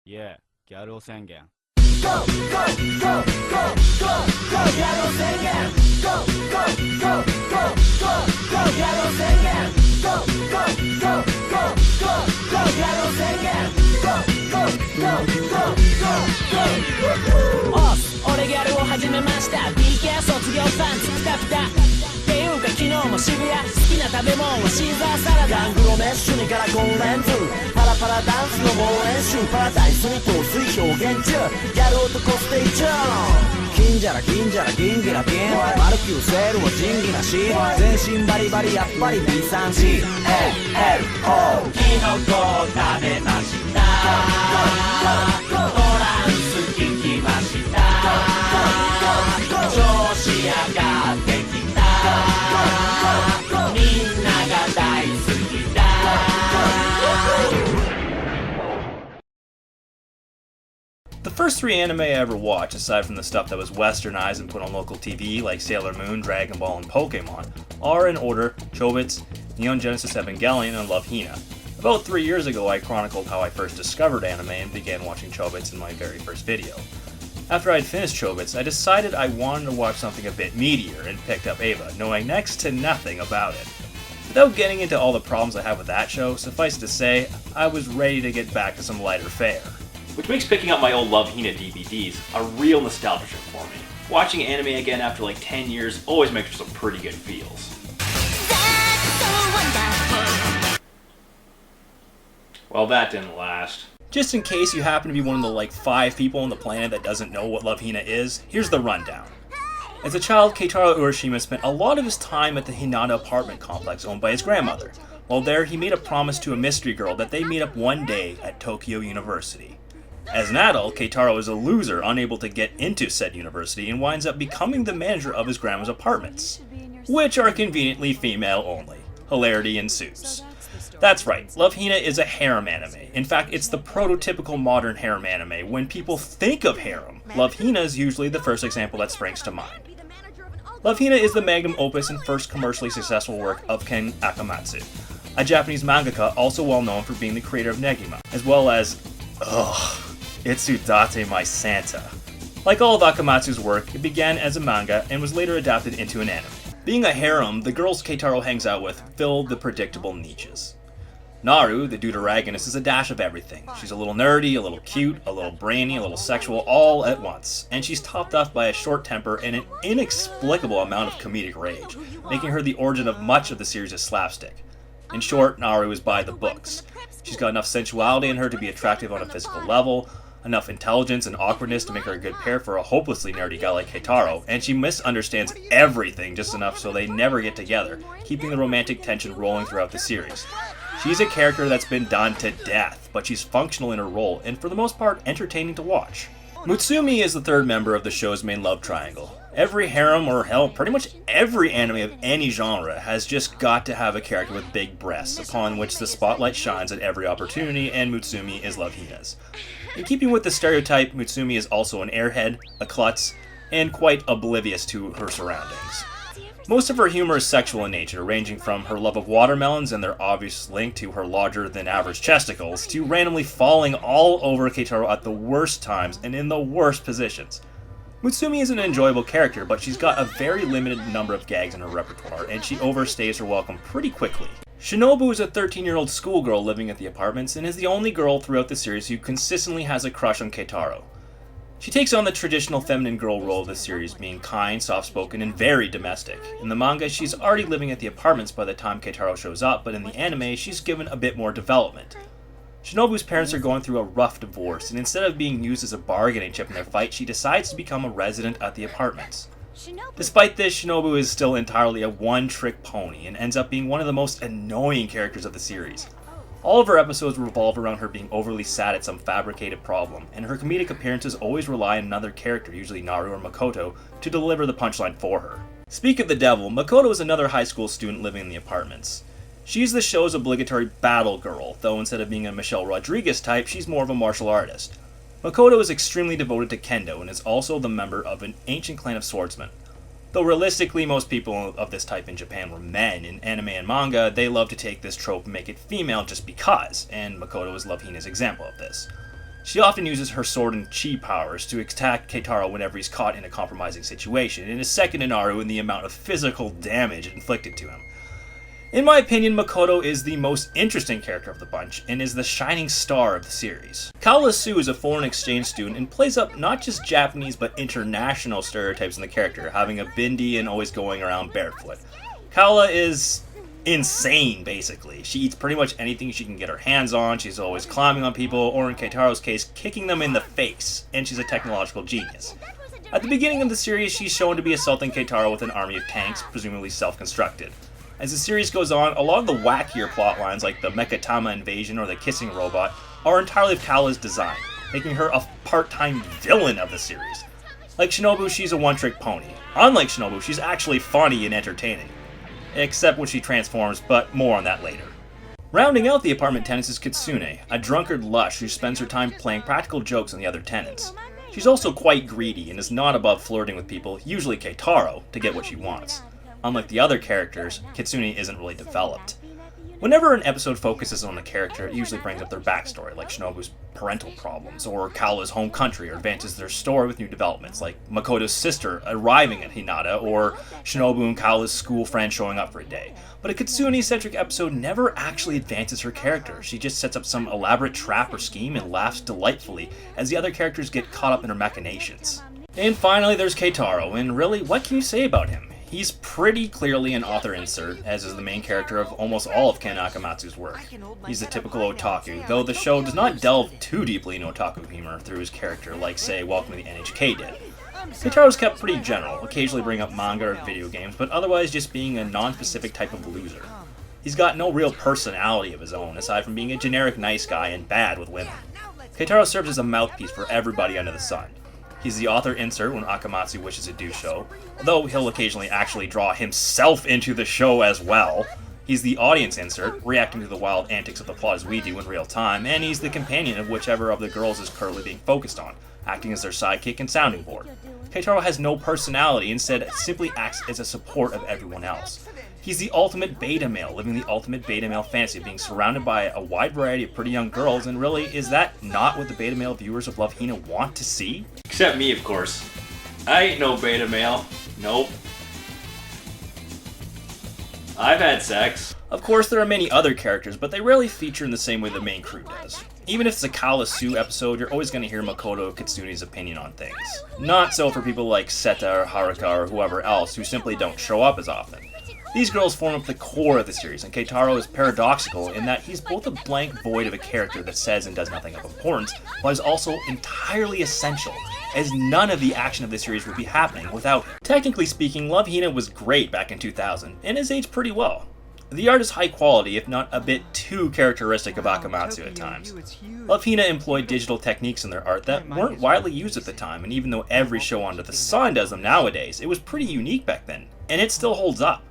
Yeah, ギャル男宣言。俺ギャルを始めました BK 卒業パンツピタピタっていうか昨日も渋谷好きな食べ物はシーザーサラダアングロメッシュにからコンレンズパラパラダンスの猛練習パラダイスに陶酔表現中ギャル男ステイチューン金じゃら銀じゃら銀ギラ銀マルキューセールは仁義なし全身バリバリやっぱり B3GLO キノコ食べましたトランス聞きました調子上がってきたみんなが大好きだThe first three anime I ever watched, aside from the stuff that was westernized and put on local TV like Sailor Moon, Dragon Ball, and Pokemon, are in order Chobits, Neon Genesis Evangelion, and Love Hina. About 3 years ago I chronicled how I first discovered anime and began watching Chobits in my very first video. After I had finished Chobits, I decided I wanted to watch something a bit meatier and picked up Eva, knowing next to nothing about it. Without getting into all the problems I have with that show, suffice to say, I was ready to get back to some lighter fare. Which makes picking up my old Love Hina DVDs a real nostalgia trip for me. Watching anime again after like 10 years always makes for some pretty good feels. Well, that didn't last. Just in case you happen to be one of the like 5 people on the planet that doesn't know what Love Hina is, here's the rundown. As a child, Keitaro Urashima spent a lot of his time at the Hinata apartment complex owned by his grandmother. While there, he made a promise to a mystery girl that they meet up one day at Tokyo University. As an adult, Keitaro is a loser unable to get into said university and winds up becoming the manager of his grandma's apartments, which are conveniently female only. Hilarity ensues. That's right, Love Hina is a harem anime. In fact, it's the prototypical modern harem anime. When people think of harem, Love Hina is usually the first example that springs to mind. Love Hina is the magnum opus and first commercially successful work of Ken Akamatsu, a Japanese mangaka also well known for being the creator of Negima, as well as, Itsudate My Santa. Like all of Akamatsu's work, it began as a manga and was later adapted into an anime. Being a harem, the girls Keitaro hangs out with fill the predictable niches. Naru, the deuteragonist, is a dash of everything. She's a little nerdy, a little cute, a little brainy, a little sexual, all at once. And she's topped off by a short temper and an inexplicable amount of comedic rage, making her the origin of much of the series' slapstick. In short, Naru is by the books. She's got enough sensuality in her to be attractive on a physical level, enough intelligence and awkwardness to make her a good pair for a hopelessly nerdy guy like Keitaro, and she misunderstands everything just enough so they never get together, keeping the romantic tension rolling throughout the series. She's a character that's been done to death, but she's functional in her role, and for the most part, entertaining to watch. Mutsumi is the third member of the show's main love triangle. Every harem, or hell, pretty much every anime of any genre has just got to have a character with big breasts, upon which the spotlight shines at every opportunity, and Mutsumi is Love Hina's. In keeping with the stereotype, Mutsumi is also an airhead, a klutz, and quite oblivious to her surroundings. Most of her humor is sexual in nature, ranging from her love of watermelons and their obvious link to her larger-than-average chesticles, to randomly falling all over Keitaro at the worst times and in the worst positions. Mutsumi is an enjoyable character, but she's got a very limited number of gags in her repertoire, and she overstays her welcome pretty quickly. Shinobu is a 13-year-old schoolgirl living at the apartments, and is the only girl throughout the series who consistently has a crush on Keitaro. She takes on the traditional feminine girl role of the series, being kind, soft-spoken, and very domestic. In the manga, she's already living at the apartments by the time Keitaro shows up, but in the anime, she's given a bit more development. Shinobu's parents are going through a rough divorce, and instead of being used as a bargaining chip in their fight, she decides to become a resident at the apartments. Despite this, Shinobu is still entirely a one-trick pony, and ends up being one of the most annoying characters of the series. All of her episodes revolve around her being overly sad at some fabricated problem, and her comedic appearances always rely on another character, usually Naru or Makoto, to deliver the punchline for her. Speak of the devil, Makoto is another high school student living in the apartments. She's the show's obligatory battle girl, though instead of being a Michelle Rodriguez type, she's more of a martial artist. Makoto is extremely devoted to kendo and is also the member of an ancient clan of swordsmen. Though realistically, most people of this type in Japan were men. In anime and manga, they love to take this trope and make it female just because, and Makoto is Love Hina's example of this. She often uses her sword and chi powers to attack Keitaro whenever he's caught in a compromising situation, and is second to Naru in the amount of physical damage inflicted to him. In my opinion, Makoto is the most interesting character of the bunch, and is the shining star of the series. Kaola Su is a foreign exchange student and plays up not just Japanese but international stereotypes in the character, having a bindi and always going around barefoot. Kaola is insane, basically. She eats pretty much anything she can get her hands on, she's always climbing on people, or in Keitaro's case, kicking them in the face, and she's a technological genius. At the beginning of the series, she's shown to be assaulting Keitaro with an army of tanks, presumably self-constructed. As the series goes on, a lot of the wackier plot lines like the Mekatama invasion or the kissing robot are entirely of Kaola's design, making her a part-time villain of the series. Like Shinobu, she's a one-trick pony. Unlike Shinobu, she's actually funny and entertaining. Except when she transforms, but more on that later. Rounding out the apartment tenants is Kitsune, a drunkard lush who spends her time playing practical jokes on the other tenants. She's also quite greedy and is not above flirting with people, usually Keitaro, to get what she wants. Unlike the other characters, Kitsune isn't really developed. Whenever an episode focuses on a character, it usually brings up their backstory, like Shinobu's parental problems, or Kaola's home country, or advances their story with new developments, like Makoto's sister arriving at Hinata, or Shinobu and Kaola's school friend showing up for a day. But a Kitsune-centric episode never actually advances her character. She just sets up some elaborate trap or scheme and laughs delightfully as the other characters get caught up in her machinations. And finally, there's Keitaro, and really, what can you say about him? He's pretty clearly an author insert, as is the main character of almost all of Ken Akamatsu's work. He's the typical otaku, though the show does not delve too deeply in otaku humor through his character like, say, Welcome to the NHK did. Keitaro's kept pretty general, occasionally bring up manga or video games, but otherwise just being a non-specific type of loser. He's got no real personality of his own, aside from being a generic nice guy and bad with women. Keitaro serves as a mouthpiece for everybody under the sun. He's the author insert when Akamatsu wishes to do so, although he'll occasionally actually draw himself into the show as well. He's the audience insert, reacting to the wild antics of the plot as we do in real time, and he's the companion of whichever of the girls is currently being focused on, acting as their sidekick and sounding board. Keitaro has no personality, instead simply acts as a support of everyone else. He's the ultimate beta male, living the ultimate beta male fantasy of being surrounded by a wide variety of pretty young girls, and really, is that not what the beta male viewers of Love Hina want to see? Except me, of course. I ain't no beta male. Nope. I've had sex. Of course, there are many other characters, but they rarely feature in the same way the main crew does. Even if it's a Kaola Su episode, you're always going to hear Makoto Kitsune's opinion on things. Not so for people like Seta or Haruka or whoever else who simply don't show up as often. These girls form up the core of the series, and Keitaro is paradoxical in that he's both a blank void of a character that says and does nothing of importance, while is also entirely essential, as none of the action of the series would be happening without him. Technically speaking, Love Hina was great back in 2000, and has aged pretty well. The art is high quality, if not a bit too characteristic of Akamatsu at times. Love Hina employed digital techniques in their art that weren't widely used at the time, and even though every show under the sun does them nowadays, it was pretty unique back then, and it still holds up.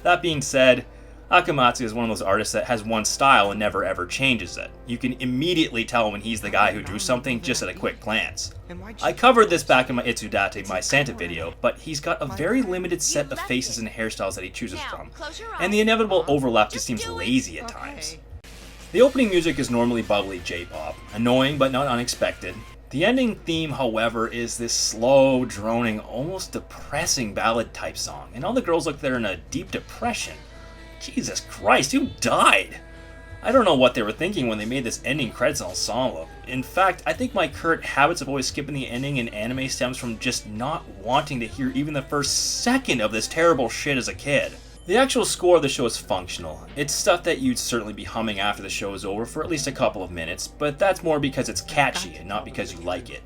That being said, Akamatsu is one of those artists that has one style and never ever changes it. You can immediately tell when he's the guy who drew something just at a quick glance. I covered this back in my Itsudate My Santa video, but he's got a very limited set of faces and hairstyles that he chooses from, and the inevitable overlap just seems lazy at times. The opening music is normally bubbly J-pop, annoying but not unexpected. The ending theme, however, is this slow, droning, almost depressing ballad-type song, and all the girls look there in a deep depression. Jesus Christ, who died? I don't know what they were thinking when they made this ending credits ensemble. In fact, I think my current habits of always skipping the ending in anime stems from just not wanting to hear even the first second of this terrible shit as a kid. The actual score of the show is functional. It's stuff that you'd certainly be humming after the show is over for at least a couple of minutes, but that's more because it's catchy and not because you like it.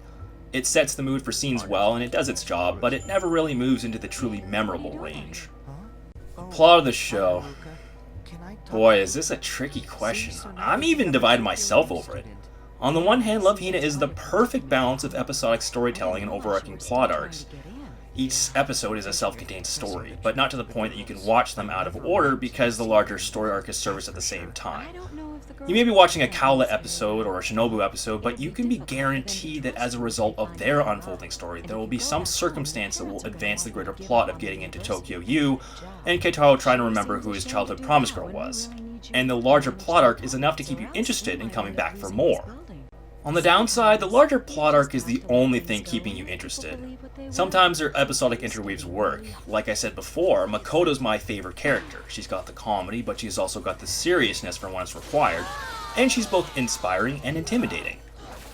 It sets the mood for scenes well and it does its job, but it never really moves into the truly memorable range. The plot of the show. Boy, is this a tricky question. I'm even divided myself over it. On the one hand, Love Hina is the perfect balance of episodic storytelling and overarching plot arcs. Each episode is a self-contained story, but not to the point that you can watch them out of order because the larger story arc is serviced at the same time. You may be watching a Kaola episode or a Shinobu episode, but you can be guaranteed that as a result of their unfolding story, there will be some circumstance that will advance the greater plot of getting into Tokyo U, and Keitaro trying to remember who his childhood promise girl was. And the larger plot arc is enough to keep you interested in coming back for more. On the downside, the larger plot arc is the only thing keeping you interested. Sometimes their episodic interweaves work. Like I said before, Makoto's my favorite character. She's got the comedy, but she's also got the seriousness for when it's required, and she's both inspiring and intimidating.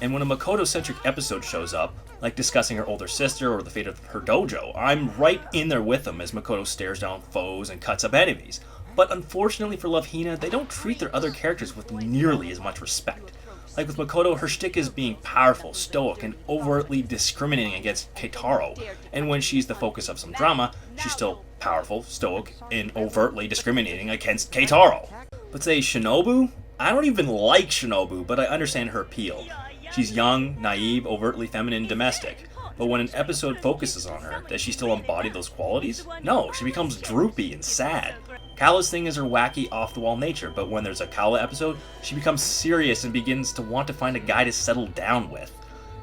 And when a Makoto-centric episode shows up, like discussing her older sister or the fate of her dojo, I'm right in there with them as Makoto stares down foes and cuts up enemies. But unfortunately for Love Hina, they don't treat their other characters with nearly as much respect. Like with Makoto, her shtick is being powerful, stoic, and overtly discriminating against Keitaro. And when she's the focus of some drama, she's still powerful, stoic, and overtly discriminating against Keitaro. But say Shinobu? I don't even like Shinobu, but I understand her appeal. She's young, naive, overtly feminine, domestic. But when an episode focuses on her, does she still embody those qualities? No, she becomes droopy and sad. Kalla's thing is her wacky, off-the-wall nature, but when there's a Kalla episode, she becomes serious and begins to want to find a guy to settle down with.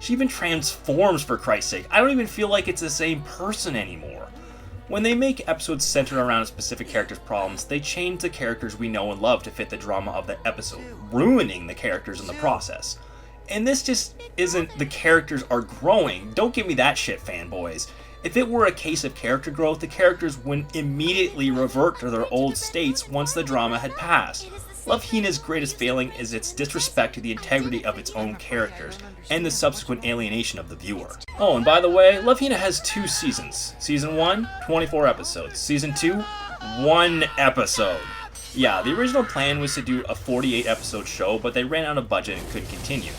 She even transforms, for Christ's sake. I don't even feel like it's the same person anymore. When they make episodes centered around a specific character's problems, they change the characters we know and love to fit the drama of the episode, ruining the characters in the process. And this just isn't the characters are growing. Don't give me that shit, fanboys. If it were a case of character growth, the characters would immediately revert to their old states once the drama had passed. Love Hina's greatest failing is its disrespect to the integrity of its own characters, and the subsequent alienation of the viewer. Oh, and by the way, Love Hina has 2 seasons. Season 1, 24 episodes. Season 2, 1 episode. Yeah, the original plan was to do a 48 episode show, but they ran out of budget and couldn't continue.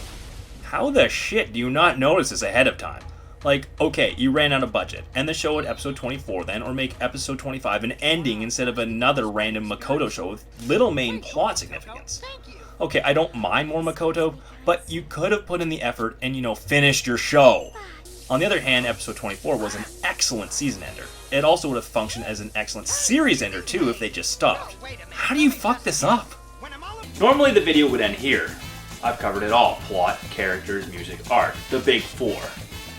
How the shit do you not notice this ahead of time? Like, okay, you ran out of budget, end the show at episode 24 then, or make episode 25 an ending instead of another random Makoto show with little main plot significance. Okay, I don't mind more Makoto, but you could have put in the effort and, finished your show. On the other hand, episode 24 was an excellent season ender. It also would have functioned as an excellent series ender too if they just stopped. How do you fuck this up? Normally the video would end here. I've covered it all. Plot, characters, music, art. The big 4.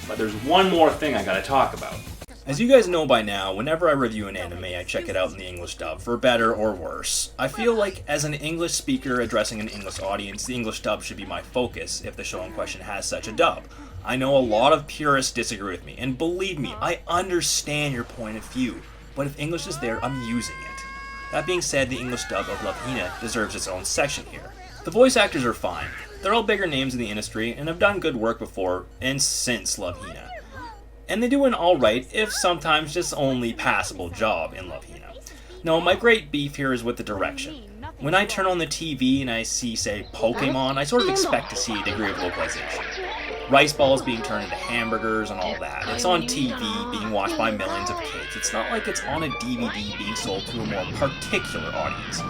But there's one more thing I gotta talk about. As you guys know by now, whenever I review an anime, I check it out in the English dub, for better or worse. I feel like, as an English speaker addressing an English audience, the English dub should be my focus if the show in question has such a dub. I know a lot of purists disagree with me, and believe me, I understand your point of view, but if English is there, I'm using it. That being said, the English dub of Love Hina deserves its own section here. The voice actors are fine. They're all bigger names in the industry and have done good work before and since Love Hina. And they do an alright, if sometimes just only passable job in Love Hina. No, my great beef here is with the direction. When I turn on the TV and I see, say, Pokemon, I sort of expect to see a degree of localization. Rice balls being turned into hamburgers and all that. It's on TV, being watched by millions of kids. It's not like it's on a DVD being sold to a more particular audience.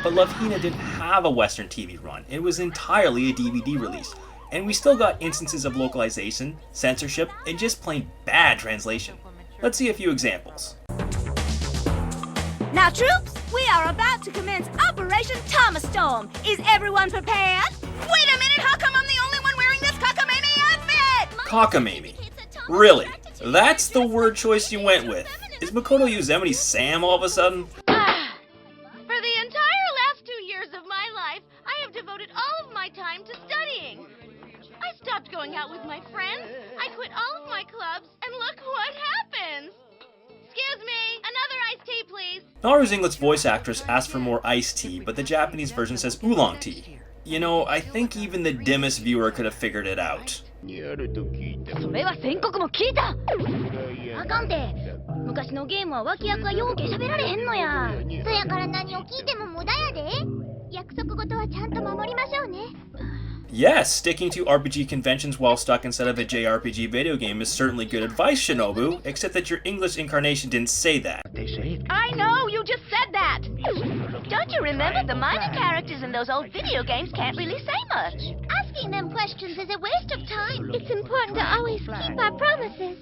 But Love Hina didn't have a Western TV run. It was entirely a DVD release. And we still got instances of localization, censorship, and just plain bad translation. Let's see a few examples. Now, troops, we are about to commence Operation Thomas Storm. Is everyone prepared? Wait a minute, how come I'm the only one wearing this cockamamie outfit? Cockamamie. Really? That's the word choice you went with. Is Makoto Yosemite Sam all of a sudden? For the entire last 2 years of my life, I have devoted all of my time to studying. I stopped going out with my friends, I quit all of my clubs, and look what happens! Excuse me, another iced tea, please. Naru's English voice actress asked for more iced tea, but the Japanese version says oolong tea. I think even the dimmest viewer could have figured it out. それは宣告も聞いた。あかんて。昔のゲームは脇役がようけ喋られへんのや。そやから何を聞いても無駄やで。約束事はちゃんと守りましょうね。Yes, sticking to RPG conventions while stuck inside of a JRPG video game is certainly good advice, Shinobu, except that your English incarnation didn't say that. I know, you just said that. Don't you remember the minor characters in those old video games can't really say much? Asking them questions is a waste of time. It's important to always keep our promises.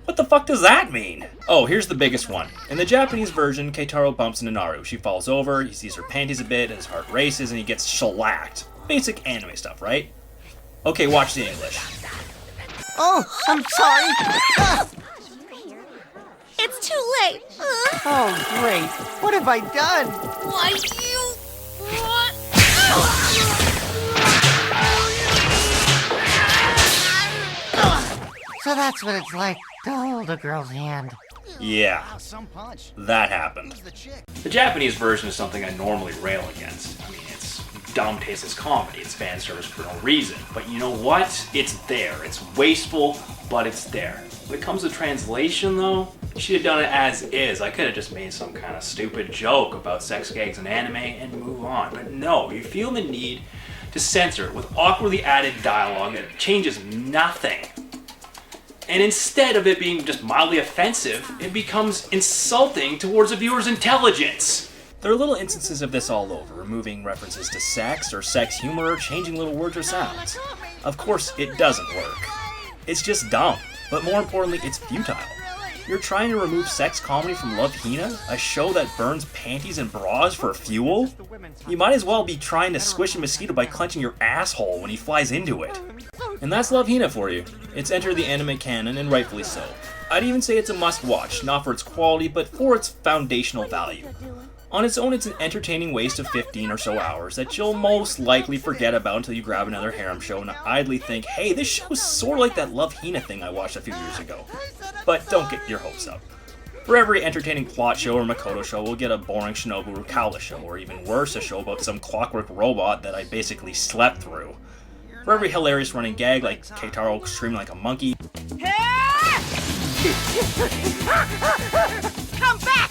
What the fuck does that mean? Oh, here's the biggest one. In the Japanese version, Keitaro bumps into Naru. She falls over, he sees her panties a bit, and his heart races, and he gets shellacked. Basic anime stuff, right? Okay, watch the English. Oh, I'm sorry. It's too late. Oh, great. What have I done? Why, you... What? So that's what it's like to hold a girl's hand. Yeah, that happened. The Japanese version is something I normally rail against. I mean, it's dumb, tasteless comedy. It's fan service for no reason. But you know what? It's there. It's wasteful, but it's there. When it comes to translation, though, you should have done it as is. I could have just made some kind of stupid joke about sex gags in anime and move on. But no, you feel the need to censor it with awkwardly added dialogue that changes nothing. And instead of it being just mildly offensive, it becomes insulting towards the viewer's intelligence. There are little instances of this all over, removing references to sex or sex humor or changing little words or sounds. Of course, it doesn't work. It's just dumb, but more importantly, it's futile. You're trying to remove sex comedy from Love Hina, a show that burns panties and bras for fuel? You might as well be trying to squish a mosquito by clenching your asshole when he flies into it. And that's Love Hina for you. It's entered the anime canon, and rightfully so. I'd even say it's a must-watch, not for its quality, but for its foundational value. On its own, it's an entertaining waste of 15 or so hours that you'll most likely forget about until you grab another harem show and idly think, hey, this show's sort of like that Love Hina thing I watched a few years ago. But don't get your hopes up. For every entertaining plot show or Makoto show, we'll get a boring Shinobu Rukawa show, or even worse, a show about some clockwork robot that I basically slept through. For every hilarious running gag like Keitaro screaming like a monkey, Come back!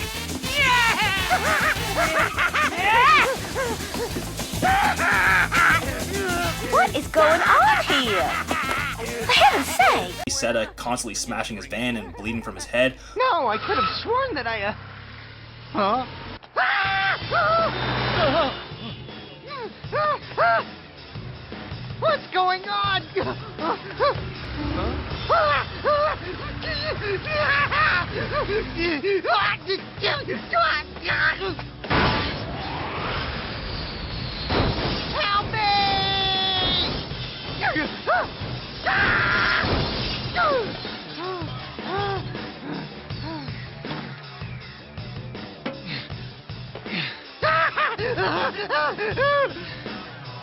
What is going on here? For heaven's sake! Seta constantly smashing his van and bleeding from his head, No, I could have sworn that I, Huh? What's going on? Help me!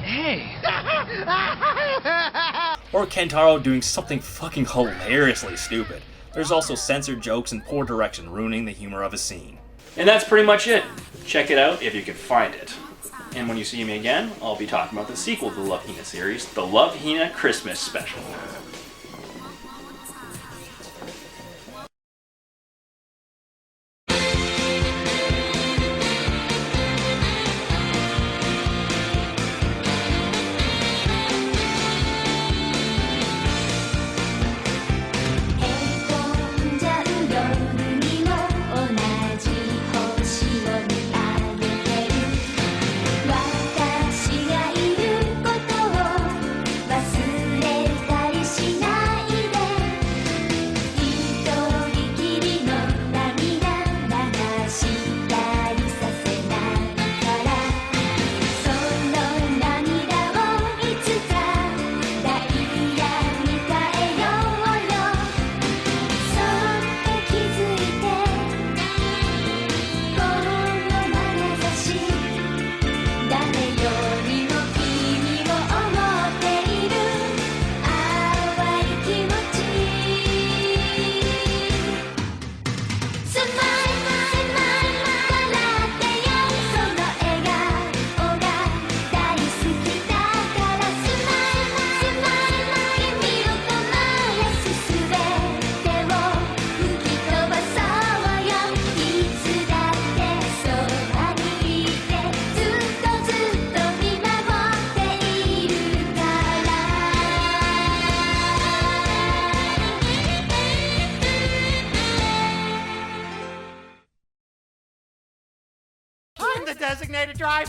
Hey! or Kentaro doing something fucking hilariously stupid. There's also censored jokes and poor direction ruining the humor of a scene. And that's pretty much it. Check it out if you can find it. And when you see me again, I'll be talking about the sequel to the Love Hina series, the Love Hina Christmas Special. designated driver.